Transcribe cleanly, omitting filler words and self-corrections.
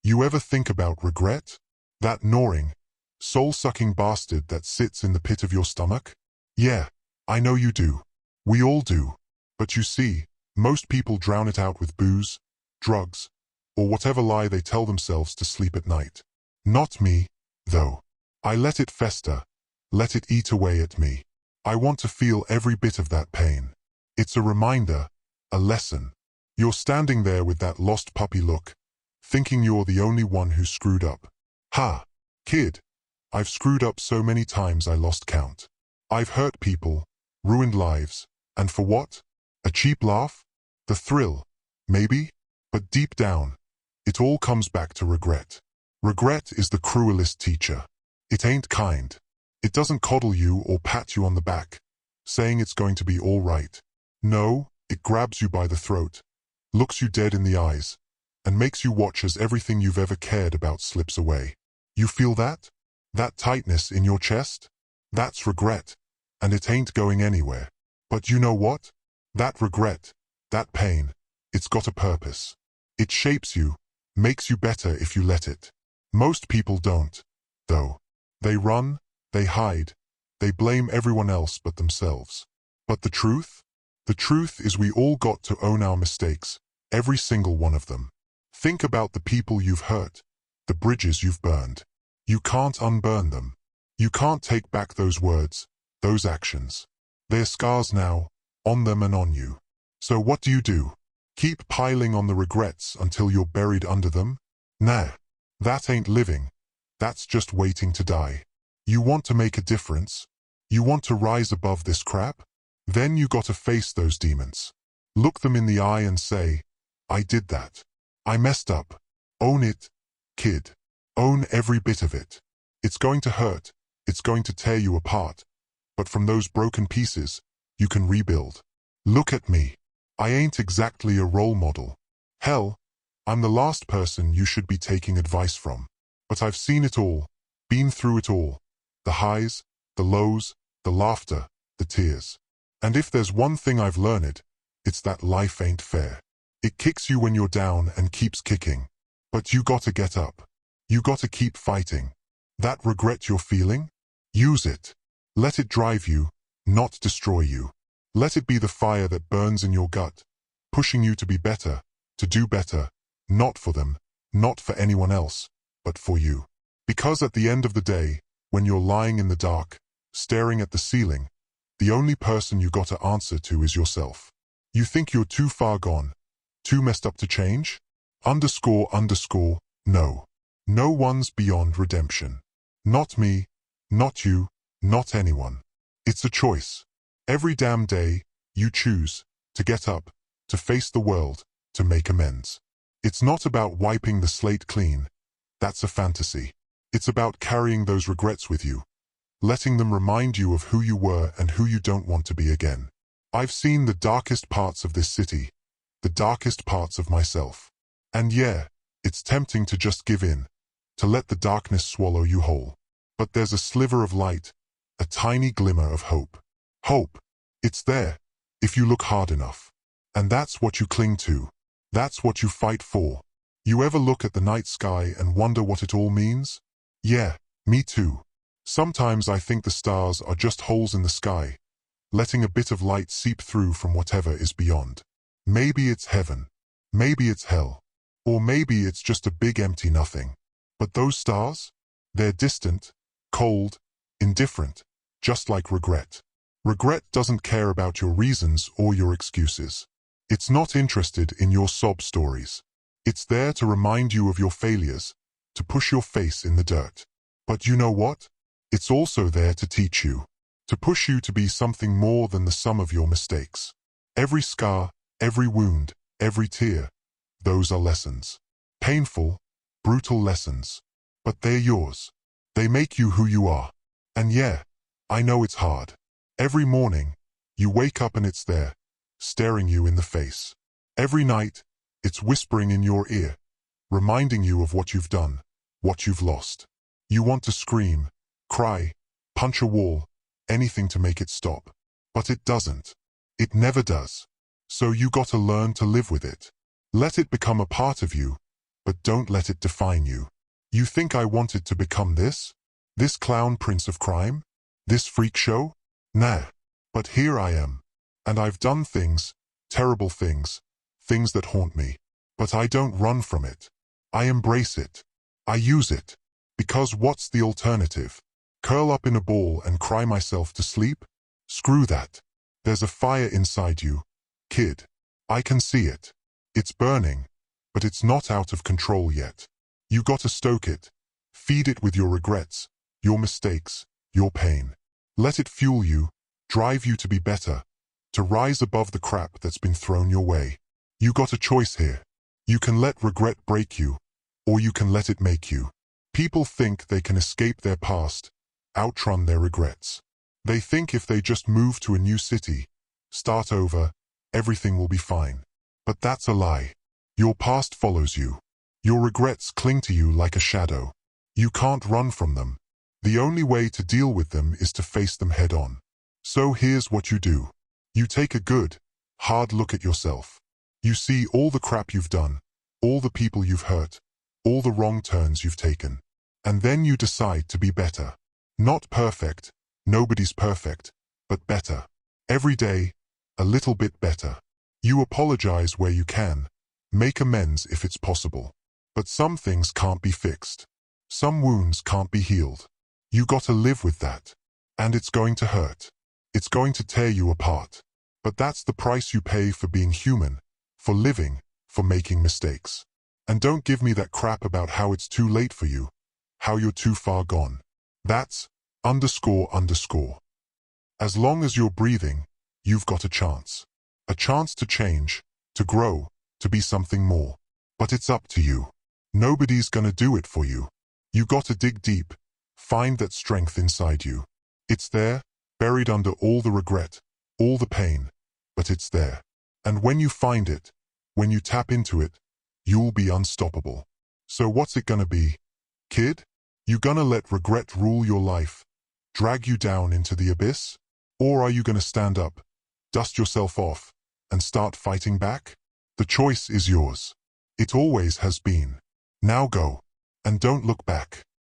You ever think about regret? That gnawing, soul-sucking bastard that sits in the pit of your stomach? Yeah, I know you do. We all do. But you see, most people drown it out with booze, drugs, or whatever lie they tell themselves to sleep at night. Not me, though. I let it fester, let it eat away at me. I want to feel every bit of that pain. It's a reminder, a lesson. You're standing there with that lost puppy look, thinking you're the only one who screwed up. Ha! Kid, I've screwed up so many times I lost count. I've hurt people, ruined lives, and for what? A cheap laugh? The thrill? Maybe? But deep down, it all comes back to regret. Regret is the cruelest teacher. It ain't kind. It doesn't coddle you or pat you on the back, saying it's going to be all right. No, it grabs you by the throat, looks you dead in the eyes, and makes you watch as everything you've ever cared about slips away. You feel that? That tightness in your chest? That's regret, and it ain't going anywhere. But you know what? That regret, that pain, it's got a purpose. It shapes you, makes you better if you let it. Most people don't, though. They run, they hide, they blame everyone else but themselves. But the truth? The truth is we all got to own our mistakes, every single one of them. Think about the people you've hurt, the bridges you've burned. You can't unburn them. You can't take back those words, those actions. They're scars now, on them and on you. So what do? Keep piling on the regrets until you're buried under them? Nah, that ain't living. That's just waiting to die. You want to make a difference? You want to rise above this crap? Then you gotta face those demons. Look them in the eye and say, I did that. I messed up. Own it, kid. Own every bit of it. It's going to hurt. It's going to tear you apart. But from those broken pieces, you can rebuild. Look at me. I ain't exactly a role model. Hell, I'm the last person you should be taking advice from. But I've seen it all, been through it all. The highs, the lows, the laughter, the tears. And if there's one thing I've learned, it's that life ain't fair. It kicks you when you're down and keeps kicking. But you gotta get up. You gotta keep fighting. That regret you're feeling? Use it. Let it drive you, not destroy you. Let it be the fire that burns in your gut, pushing you to be better, to do better, not for them, not for anyone else, but for you. Because at the end of the day, when you're lying in the dark, staring at the ceiling, the only person you gotta answer to is yourself. You think you're too far gone, too messed up to change? No. No one's beyond redemption. Not me, not you, not anyone. It's a choice. Every damn day, you choose to get up, to face the world, to make amends. It's not about wiping the slate clean. That's a fantasy. It's about carrying those regrets with you, letting them remind you of who you were and who you don't want to be again. I've seen the darkest parts of this city, the darkest parts of myself. And yeah, it's tempting to just give in, to let the darkness swallow you whole. But there's a sliver of light, a tiny glimmer of hope. Hope. It's there, if you look hard enough. And that's what you cling to. That's what you fight for. You ever look at the night sky and wonder what it all means? Yeah, me too. Sometimes I think the stars are just holes in the sky, letting a bit of light seep through from whatever is beyond. Maybe it's heaven. Maybe it's hell. Or maybe it's just a big empty nothing. But those stars? They're distant, cold, indifferent, just like regret. Regret doesn't care about your reasons or your excuses. It's not interested in your sob stories. It's there to remind you of your failures, to push your face in the dirt. But you know what? It's also there to teach you, to push you to be something more than the sum of your mistakes. Every scar, every wound, every tear, those are lessons. Painful, brutal lessons. But they're yours. They make you who you are. And yeah, I know it's hard. Every morning, you wake up and it's there, staring you in the face. Every night, it's whispering in your ear, reminding you of what you've done, what you've lost. You want to scream, cry, punch a wall, anything to make it stop. But it doesn't. It never does. So you gotta learn to live with it. Let it become a part of you, but don't let it define you. You think I wanted to become this? This clown prince of crime? This freak show? Nah. But here I am. And I've done things, terrible things, things that haunt me. But I don't run from it. I embrace it. I use it. Because what's the alternative? Curl up in a ball and cry myself to sleep? Screw that. There's a fire inside you, kid. I can see it. It's burning, but it's not out of control yet. You gotta stoke it. Feed it with your regrets, your mistakes, your pain. Let it fuel you, drive you to be better, to rise above the crap that's been thrown your way. You got a choice here. You can let regret break you, or you can let it make you. People think they can escape their past, outrun their regrets. They think if they just move to a new city, start over, everything will be fine. But that's a lie. Your past follows you. Your regrets cling to you like a shadow. You can't run from them. The only way to deal with them is to face them head on. So here's what you do. You take a good, hard look at yourself. You see all the crap you've done, all the people you've hurt, all the wrong turns you've taken. And then you decide to be better. Not perfect, nobody's perfect, but better. Every day, a little bit better. You apologize where you can, make amends if it's possible. But some things can't be fixed. Some wounds can't be healed. You gotta live with that. And it's going to hurt. It's going to tear you apart. But that's the price you pay for being human, for living, for making mistakes. And don't give me that crap about how it's too late for you, how you're too far gone. That's __. As long as you're breathing, you've got a chance. A chance to change, to grow, to be something more. But it's up to you. Nobody's gonna do it for you. You gotta dig deep, find that strength inside you. It's there, buried under all the regret, all the pain, but it's there. And when you find it, when you tap into it, you'll be unstoppable. So what's it gonna be, kid? You gonna let regret rule your life, drag you down into the abyss? Or are you gonna stand up, dust yourself off, and start fighting back? The choice is yours. It always has been. Now go, and don't look back.